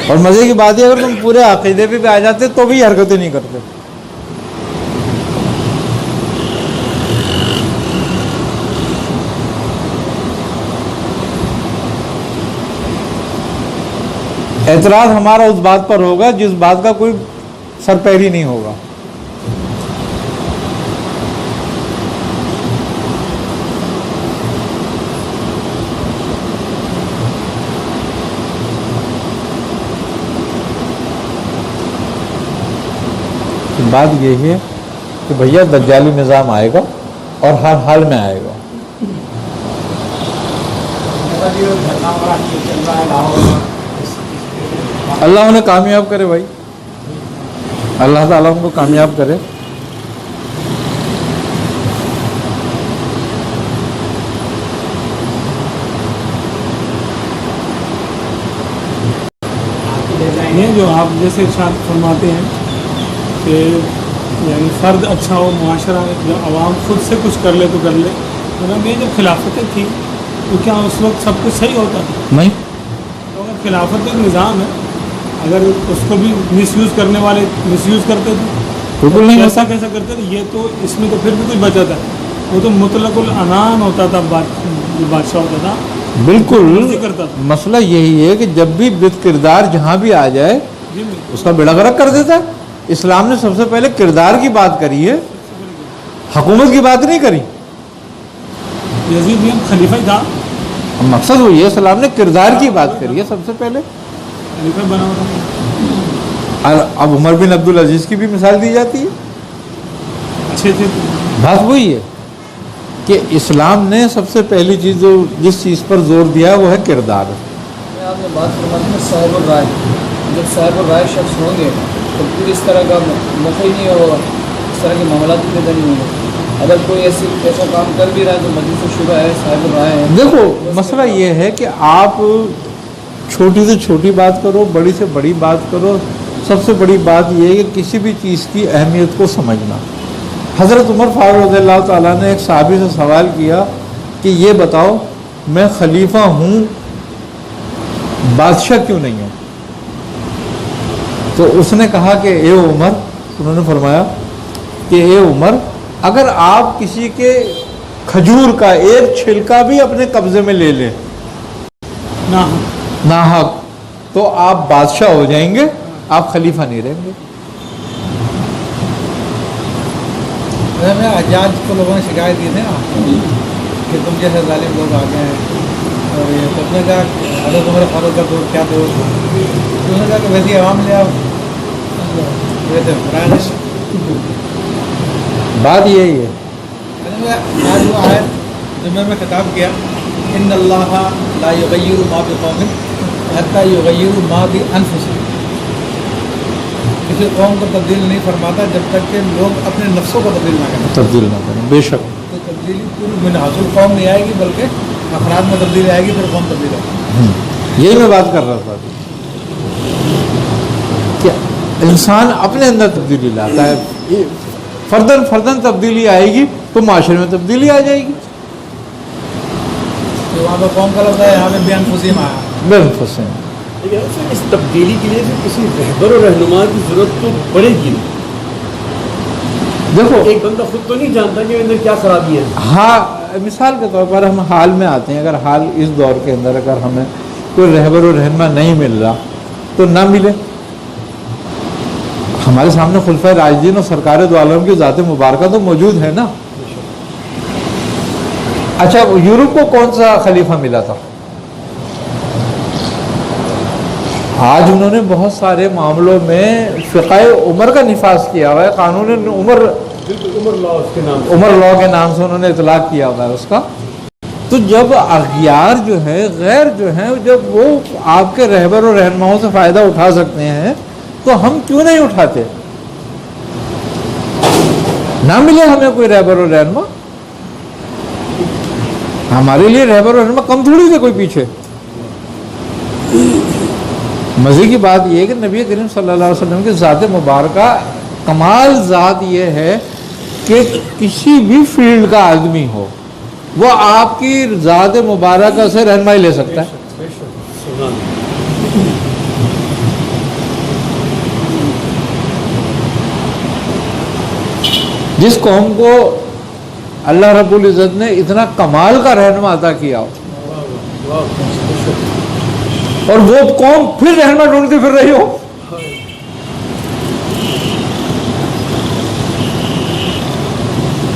اور مزے کی بات ہے اگر تم پورے عقیدے پہ آ جاتے تو بھی حرکتیں نہیں کرتے. اعتراض ہمارا اس بات پر ہوگا جس بات کا کوئی سر پیر ہی نہیں ہوگا. بات یہ ہے کہ بھیا دجالی نظام آئے گا اور ہر حال میں آئے گا. اللہ انہیں کامیاب کرے بھائی، اللہ تعالیٰ ان کو کامیاب کرے. یہ جو آپ جیسے ارشاد فرماتے ہیں کہ یعنی فرد اچھا ہو، معاشرہ جب عوام خود سے کچھ کر لے تو کر لے. مطلب یہ جب خلافتیں تھیں تو کیا اس وقت سب کچھ صحیح ہوتا تھا؟ نہیں. تو اگر خلافت ایک نظام ہے، اگر اس کو بھی مس یوز کرنے والے مس یوز کرتے تھے، بالکل نہیں. ایسا کیسا کرتے تھے؟ یہ تو اس میں تو پھر بھی کچھ بچا تھا. وہ تو مطلق العنان ہوتا تھا، بادشاہ ہوتا تھا، بالکل. کرتا تھا. مسئلہ یہی ہے کہ جب بھی بد کردار جہاں بھی آ جائے اس کا بیڑا غرق کر دیتا ہے. اسلام نے سب سے پہلے کردار کی بات کری ہے، حکومت کی بات نہیں کری. یزید بھی خلیفہ ہی تھا. مقصد وہی ہے، اسلام نے کردار کی بات کری ہے سب سے پہلے. خلیفہ بنا ہوا اور اب عمر بن عبدالعزیز کی بھی مثال دی جاتی ہے. اچھے تھے. بات وہی ہے کہ اسلام نے سب سے پہلی چیز جو جس چیز پر زور دیا وہ ہے کردار. آپ نے بات فرمائی ہے صاحب الرائے. جب صاحب الرائے شخص ہوں گے تو پھر اس طرح کا موقع ہی نہیں ہوگا، اس طرح کے معاملات بھی پیدا نہیں ہوں گے. اگر کوئی ایسا کام کر بھی رہا ہے تو مجلس شبہ ہے، صاحب الرائے ہے. دیکھو مسئلہ یہ ہے کہ آپ چھوٹی سے چھوٹی بات کرو، بڑی سے بڑی بات کرو، سب سے بڑی بات یہ ہے کہ کسی بھی چیز کی اہمیت کو سمجھنا. حضرت عمر فاروق رضی اللہ تعالیٰ نے ایک صحابی سے سوال کیا کہ یہ بتاؤ میں خلیفہ ہوں، بادشاہ کیوں نہیں ہوں؟ تو اس نے کہا کہ اے عمر انہوں نے فرمایا کہ اے عمر، اگر آپ کسی کے کھجور کا ایک چھلکا بھی اپنے قبضے میں لے لیں ناحق، تو آپ بادشاہ ہو جائیں گے، آپ خلیفہ نہیں رہیں گے۔ حجاج کو لوگوں نے شکایت دی تھی نا کہ تم جیسے ظالم لوگ آ گئے ہیں، اور یہ تو نے کہا حضرت عمر فاروق کا دور کیا دور تھا، تو نے کہا کہ ویسی عوام لے آؤ، ویسے بات یہی ہے۔ آج وہ آئے جمعے میں خطاب کیا، ان اللہ لا یغیر ما بقوم حتی یغیر ما بانفسہم، کسی قوم کو تبدیل نہیں فرماتا جب تک کہ لوگ اپنے نفسوں کو تبدیل نہ کریں، بے شک تو تبدیلی پوری منحصر قوم نہیں آئے گی، بلکہ افراد میں تبدیلی آئے گی، پھر قوم تبدیل ہوگی۔ یہی میں بات کر رہا تھا کہ انسان اپنے اندر تبدیلی لاتا ہے، فردن تبدیلی آئے گی تو معاشرے میں تبدیلی آ جائے گی۔ تو وہاں پہ قوم کا لفظ ہے، یہاں پہ بیان فسیم آیا، بالکل صحیح۔ لیکن اس تبدیلی کے لیے کسی رہبر و رہنما کی ضرورت تو پڑے گی نا۔ دیکھو ایک بندہ خود تو نہیں جانتا کہ اندر کیا خرابی ہے۔ ہاں، مثال کے طور پر ہم حال میں آتے ہیں، اگر حال اس دور کے اندر اگر ہمیں کوئی رہبر و رہنما نہیں مل رہا تو نہ ملے۔ ہمارے سامنے خلفائے راشدین اور سرکار دو عالم کی ذات مبارکہ تو موجود ہے نا۔ اچھا، یورپ کو کون سا خلیفہ ملا تھا؟ آج انہوں نے بہت سارے معاملوں میں فقہ عمر کا نفاذ کیا ہوا ہے، قانون عمر عمر لاء کے نام سے انہوں نے اطلاق کیا ہوا ہے اس کا۔ تو جب اغیار جو ہے، غیر جو ہیں، جب وہ آپ کے رہبر و رہنماؤں سے فائدہ اٹھا سکتے ہیں تو ہم کیوں نہیں اٹھاتے؟ نہ ملے ہمیں کوئی رہبر و رہنما، ہمارے لیے رہبر و رہنما کم تھوڑی تھے کوئی پیچھے۔ مزے کی بات یہ ہے کہ نبی کریم صلی اللہ علیہ وسلم کی ذات مبارکہ کمال ذات یہ ہے کہ کسی بھی فیلڈ کا آدمی ہو وہ آپ کی ذات مبارکہ سے رہنمائی لے سکتا ہے۔ جس قوم کو اللہ رب العزت نے اتنا کمال کا رہنما عطا کیا ہو اور وہ قوم پھر رہنما ڈھونڈتی پھر رہی ہو،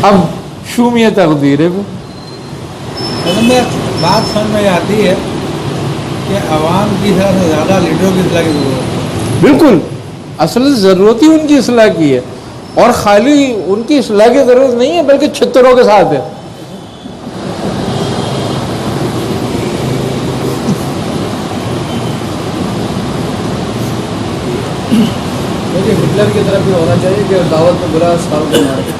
اب شومیہ تقدیر ہے۔ بات سمجھ میں آتی ہے کہ عوام کی اصلاح سے زیادہ لیڈروں کی اصلاح کی ضرورت ہے۔ بالکل، اصل ضرورت ہی ان کی اصلاح کی ہے، اور خالی ان کی اصلاح کی ضرورت نہیں ہے بلکہ چھتروں کے ساتھ ہے۔ ہٹلر کی طرف بھی ہونا چاہیے کہ دعوت میں بلا ساروں کو مارے،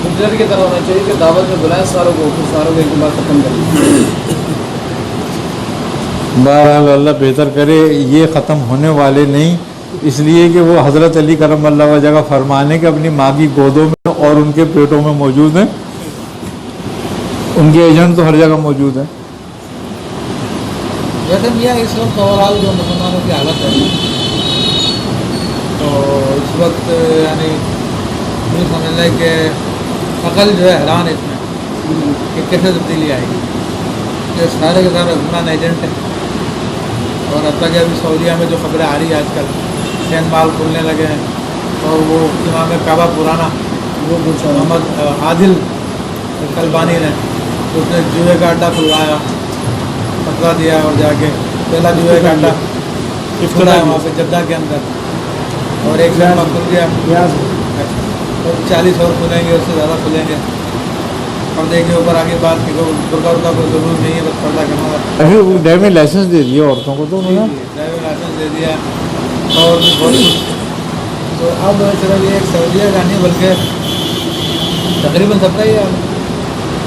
ہٹلر کی طرح ہونا چاہیے کہ دعوت میں بلائے ساروں کو، پھر ساروں کو ایک بار ختم کریں۔ بہرحال اللہ بہتر کرے، یہ ختم ہونے والے نہیں، اس لیے کہ وہ حضرت علی کرم اللہ وجہ کا فرمان ہے کہ اپنی ماں کی گودوں میں اور ان کے پیٹوں میں موجود ہیں، ان کے ایجنٹ تو ہر جگہ موجود ہیں۔ ویسے میاں اس وقت اوورال جو مسلمانوں کی حالت ہے تو اس وقت یعنی یہ سمجھ لیں کہ عقل جو ہے حیران ہے اس میں کہ کیسے تبدیلی آئے گی۔ یہ سارے کے سارے حکمران ایجنٹ ہیں، اور اب تک ابھی سعودیہ میں جو خبریں آ رہی ہیں آج کل چین مال کھلنے لگے ہیں، اور وہ امام کعبہ پرانا وہ محمد عادل کلبانی نے اس نے جوئے کا اڈا کھلوایا، فتویٰ دیا، اور جا کے پہلا جوئے کا اڈا کھلا ہے وہاں پہ جدہ کے اندر، اور ایک جگہ کھل گیا، اور 40 اور کھلیں گے، اس سے زیادہ کھلیں گے۔ پردے کے اوپر آگے بات کی برقع کا کوئی ضرور نہیں ہے، بس پردہ کرنا ہوگا۔ ابھی وہ ڈرائیونگ لائسنس دے دیے عورتوں کو، تو انہوں نے ڈرائیونگ لائسنس دے دیا، اور بھی بہت کچھ۔ تو اب چلو یہ ایک سعودیہ کا نہیں بلکہ تقریباً سب کا ہی ہے۔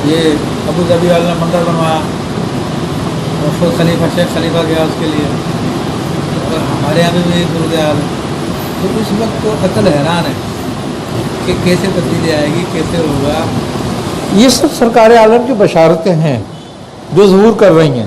یہ ابو ظبی والے نے مندر بنوایا، اور خود خلیفہ شیخ خلیفہ گیا اس کے لیے، اور ہمارے یہاں پہ بھی صورت حال ہے۔ تو اس وقت تو عقل حیران ہے کہ کیسے تبدیلی آئے گی، کیسے ہوگا۔ یہ سب سرکار عالم کی بشارتیں ہیں جو ظہور کر رہی ہیں۔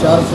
400